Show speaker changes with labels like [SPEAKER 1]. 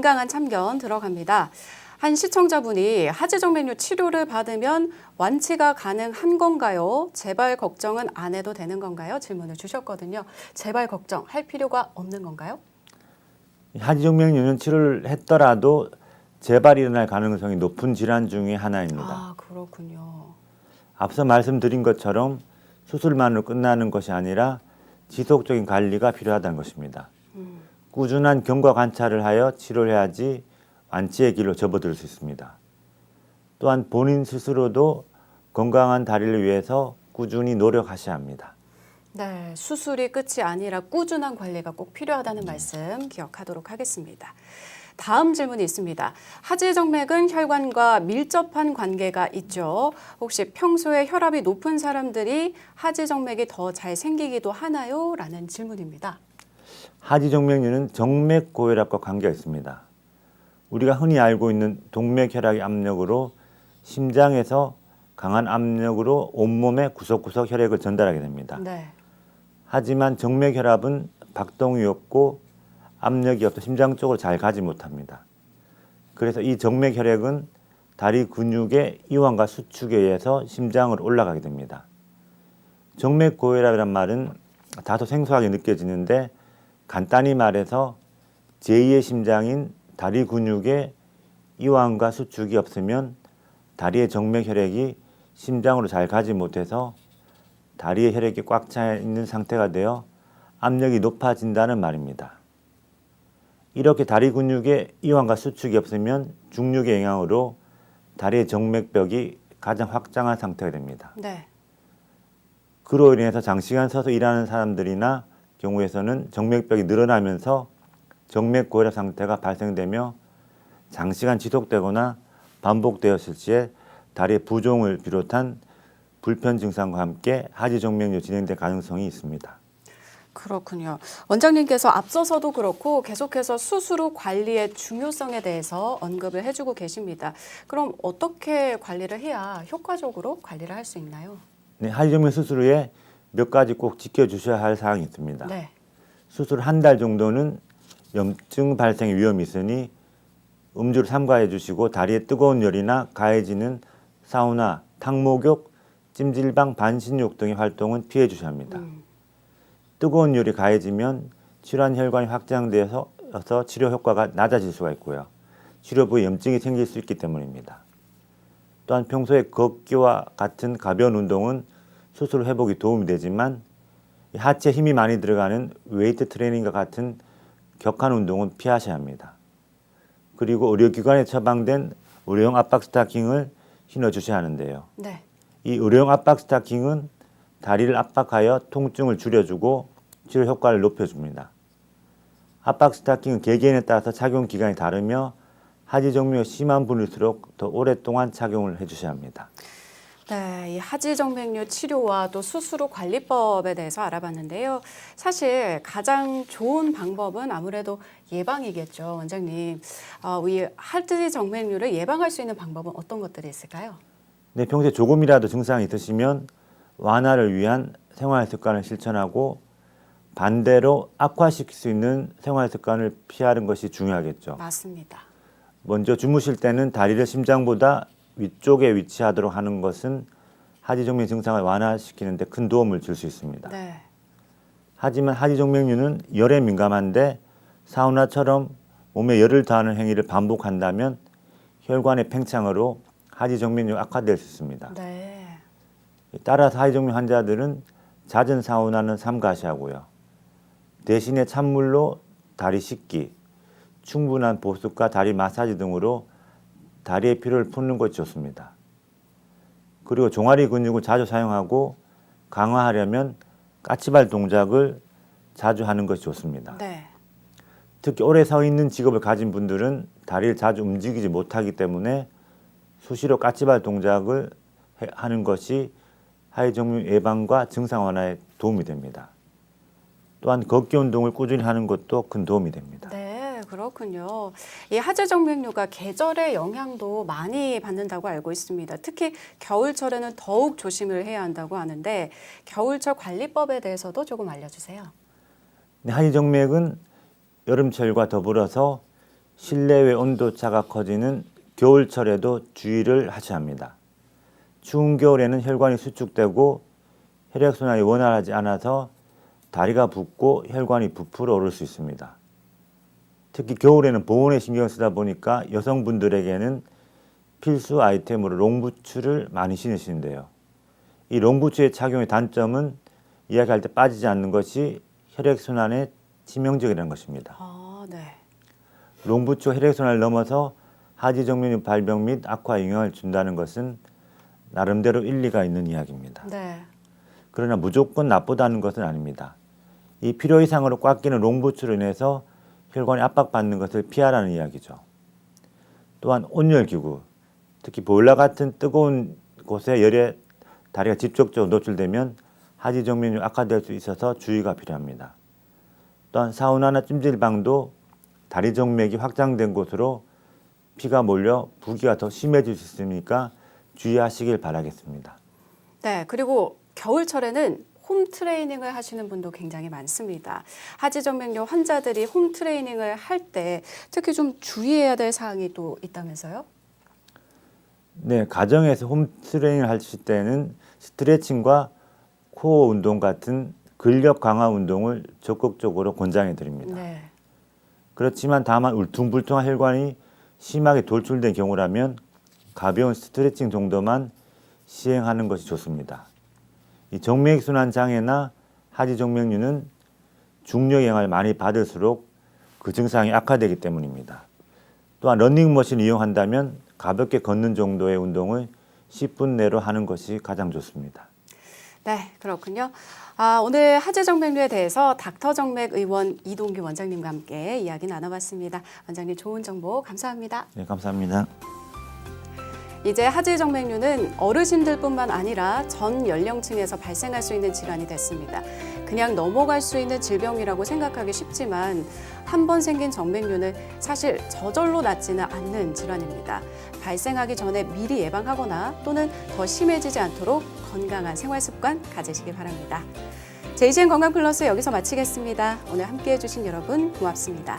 [SPEAKER 1] 건강한 참견 들어갑니다. 한 시청자분이 하지정맥류 치료를 받으면 완치가 가능한 건가요? 재발 걱정은 안 해도 되는 건가요? 질문을 주셨거든요. 재발 걱정할 필요가 없는 건가요?
[SPEAKER 2] 하지정맥류는 치료를 했더라도 재발이 일어날 가능성이 높은 질환 중의 하나입니다.
[SPEAKER 1] 아, 그렇군요.
[SPEAKER 2] 앞서 말씀드린 것처럼 수술만으로 끝나는 것이 아니라 지속적인 관리가 필요하다는 것입니다. 꾸준한 경과 관찰을 하여 치료를 해야지 완치의 길로 접어들 수 있습니다. 또한 본인 스스로도 건강한 다리를 위해서 꾸준히 노력하셔야 합니다.
[SPEAKER 1] 네, 수술이 끝이 아니라 꾸준한 관리가 꼭 필요하다는 말씀 기억하도록 하겠습니다. 다음 질문이 있습니다. 하지정맥은 혈관과 밀접한 관계가 있죠. 혹시 평소에 혈압이 높은 사람들이 하지정맥이 더 잘 생기기도 하나요? 라는 질문입니다.
[SPEAKER 2] 하지정맥류는 정맥고혈압과 관계가 있습니다. 우리가 흔히 알고 있는 동맥혈압의 압력으로 심장에서 강한 압력으로 온몸의 구석구석 혈액을 전달하게 됩니다.
[SPEAKER 1] 네.
[SPEAKER 2] 하지만 정맥혈압은 박동이 없고 압력이 없어 심장 쪽으로 잘 가지 못합니다. 그래서 이 정맥혈액은 다리 근육의 이완과 수축에 의해서 심장으로 올라가게 됩니다. 정맥고혈압이란 말은 다소 생소하게 느껴지는데 간단히 말해서 제2의 심장인 다리 근육의 이완과 수축이 없으면 다리의 정맥혈액이 심장으로 잘 가지 못해서 다리의 혈액이 꽉 차 있는 상태가 되어 압력이 높아진다는 말입니다. 이렇게 다리 근육의 이완과 수축이 없으면 중력의 영향으로 다리의 정맥벽이 가장 확장한 상태가 됩니다.
[SPEAKER 1] 네.
[SPEAKER 2] 그로 인해서 장시간 서서 일하는 사람들이나 경우에서는 정맥벽이 늘어나면서 정맥고혈압 상태가 발생되며 장시간 지속되거나 반복되었을 시에 다리의 부종을 비롯한 불편 증상과 함께 하지정맥류 진행될 가능성이 있습니다.
[SPEAKER 1] 그렇군요. 원장님께서 앞서서도 그렇고 계속해서 수술 후 관리의 중요성에 대해서 언급을 해주고 계십니다. 그럼 어떻게 관리를 해야 효과적으로 관리를 할 수 있나요?
[SPEAKER 2] 네, 하지정맥 수술 후에 몇 가지 꼭 지켜주셔야 할 사항이 있습니다.
[SPEAKER 1] 네.
[SPEAKER 2] 수술 한 달 정도는 염증 발생의 위험이 있으니 음주를 삼가해 주시고 다리에 뜨거운 열이나 가해지는 사우나, 탕목욕, 찜질방, 반신욕 등의 활동은 피해 주셔야 합니다. 뜨거운 열이 가해지면 질환 혈관이 확장되어서 치료 효과가 낮아질 수가 있고요. 치료 부에 염증이 생길 수 있기 때문입니다. 또한 평소에 걷기와 같은 가벼운 운동은 수술 회복에 도움이 되지만 하체에 힘이 많이 들어가는 웨이트 트레이닝과 같은 격한 운동은 피하셔야 합니다. 그리고 의료기관에 처방된 의료용 압박 스타킹을 신어주셔야 하는데요.
[SPEAKER 1] 네.
[SPEAKER 2] 이 의료용 압박 스타킹은 다리를 압박하여 통증을 줄여주고 치료 효과를 높여줍니다. 압박 스타킹은 개개인에 따라서 착용 기간이 다르며 하지정맥이 심한 분일수록 더 오랫동안 착용을 해주셔야 합니다.
[SPEAKER 1] 네, 이 하지정맥류 치료와 또 수술 후 관리법에 대해서 알아봤는데요. 사실 가장 좋은 방법은 아무래도 예방이겠죠, 원장님. 이 하지정맥류를 예방할 수 있는 방법은 어떤 것들이 있을까요?
[SPEAKER 2] 네, 평소에 조금이라도 증상이 있으시면 완화를 위한 생활 습관을 실천하고 반대로 악화시킬 수 있는 생활 습관을 피하는 것이 중요하겠죠.
[SPEAKER 1] 맞습니다.
[SPEAKER 2] 먼저 주무실 때는 다리를 심장보다 위쪽에 위치하도록 하는 것은 하지정맥 증상을 완화시키는 데 큰 도움을 줄 수 있습니다.
[SPEAKER 1] 네.
[SPEAKER 2] 하지만 하지정맥류는 열에 민감한데 사우나처럼 몸에 열을 더하는 행위를 반복한다면 혈관의 팽창으로 하지정맥류가 악화될 수 있습니다.
[SPEAKER 1] 네.
[SPEAKER 2] 따라서 하지정맥 환자들은 잦은 사우나는 삼가시하고요. 대신에 찬물로 다리 씻기, 충분한 보습과 다리 마사지 등으로 다리의 피로를 푸는 것이 좋습니다. 그리고 종아리 근육을 자주 사용하고 강화하려면 까치발 동작을 자주 하는 것이 좋습니다.
[SPEAKER 1] 네.
[SPEAKER 2] 특히 오래 서 있는 직업을 가진 분들은 다리를 자주 움직이지 못하기 때문에 수시로 까치발 동작을 하는 것이 하지정맥 예방과 증상 완화에 도움이 됩니다. 또한 걷기 운동을 꾸준히 하는 것도 큰 도움이 됩니다.
[SPEAKER 1] 네, 그렇군요. 이 하지정맥류가 계절의 영향도 많이 받는다고 알고 있습니다. 특히 겨울철에는 더욱 조심을 해야 한다고 하는데 겨울철 관리법에 대해서도 조금 알려주세요.
[SPEAKER 2] 하지정맥은 여름철과 더불어서 실내외 온도차가 커지는 겨울철에도 주의를 하셔야 합니다. 추운 겨울에는 혈관이 수축되고 혈액순환이 원활하지 않아서 다리가 붓고 혈관이 부풀어 오를 수 있습니다. 특히 겨울에는 보온에 신경 쓰다 보니까 여성분들에게는 필수 아이템으로 롱부츠를 많이 신으시는데요. 이 롱부츠의 착용의 단점은 이야기할 때 빠지지 않는 것이 혈액순환에 치명적이라는 것입니다.
[SPEAKER 1] 아, 네.
[SPEAKER 2] 롱부츠가 혈액순환을 넘어서 하지정맥류 발병 및 악화에 영향을 준다는 것은 나름대로 일리가 있는 이야기입니다.
[SPEAKER 1] 네.
[SPEAKER 2] 그러나 무조건 나쁘다는 것은 아닙니다. 이 필요 이상으로 꽉 끼는 롱부츠로 인해서 혈관이 압박받는 것을 피하라는 이야기죠. 또한 온열기구, 특히 보일러 같은 뜨거운 곳에 열에 다리가 직접적으로 노출되면 하지정맥류 악화될 수 있어서 주의가 필요합니다. 또한 사우나나 찜질방도 다리 정맥이 확장된 곳으로 피가 몰려 부기가 더 심해질 수 있으니까 주의하시길 바라겠습니다.
[SPEAKER 1] 네, 그리고 겨울철에는 홈 트레이닝을 하시는 분도 굉장히 많습니다. 하지정맥류 환자들이 홈 트레이닝을 할 때 특히 좀 주의해야 될 사항이 또 있다면서요?
[SPEAKER 2] 네, 가정에서 홈 트레이닝을 하실 때는 스트레칭과 코어 운동 같은 근력 강화 운동을 적극적으로 권장해 드립니다.
[SPEAKER 1] 네.
[SPEAKER 2] 그렇지만 다만 울퉁불퉁한 혈관이 심하게 돌출된 경우라면 가벼운 스트레칭 정도만 시행하는 것이 좋습니다. 이 정맥순환 장애나 하지정맥류는 중력 영향을 많이 받을수록 그 증상이 악화되기 때문입니다. 또한 러닝머신을 이용한다면 가볍게 걷는 정도의 운동을 10분 내로 하는 것이 가장 좋습니다.
[SPEAKER 1] 네, 그렇군요. 오늘 하지정맥류에 대해서 닥터정맥 의원 이동규 원장님과 함께 이야기 나눠봤습니다. 원장님 좋은 정보 감사합니다.
[SPEAKER 2] 네, 감사합니다.
[SPEAKER 1] 이제 하지정맥류는 어르신들뿐만 아니라 전 연령층에서 발생할 수 있는 질환이 됐습니다. 그냥 넘어갈 수 있는 질병이라고 생각하기 쉽지만 한 번 생긴 정맥류는 사실 저절로 낫지는 않는 질환입니다. 발생하기 전에 미리 예방하거나 또는 더 심해지지 않도록 건강한 생활 습관 가지시기 바랍니다. JGN 건강 플러스 여기서 마치겠습니다. 오늘 함께해 주신 여러분 고맙습니다.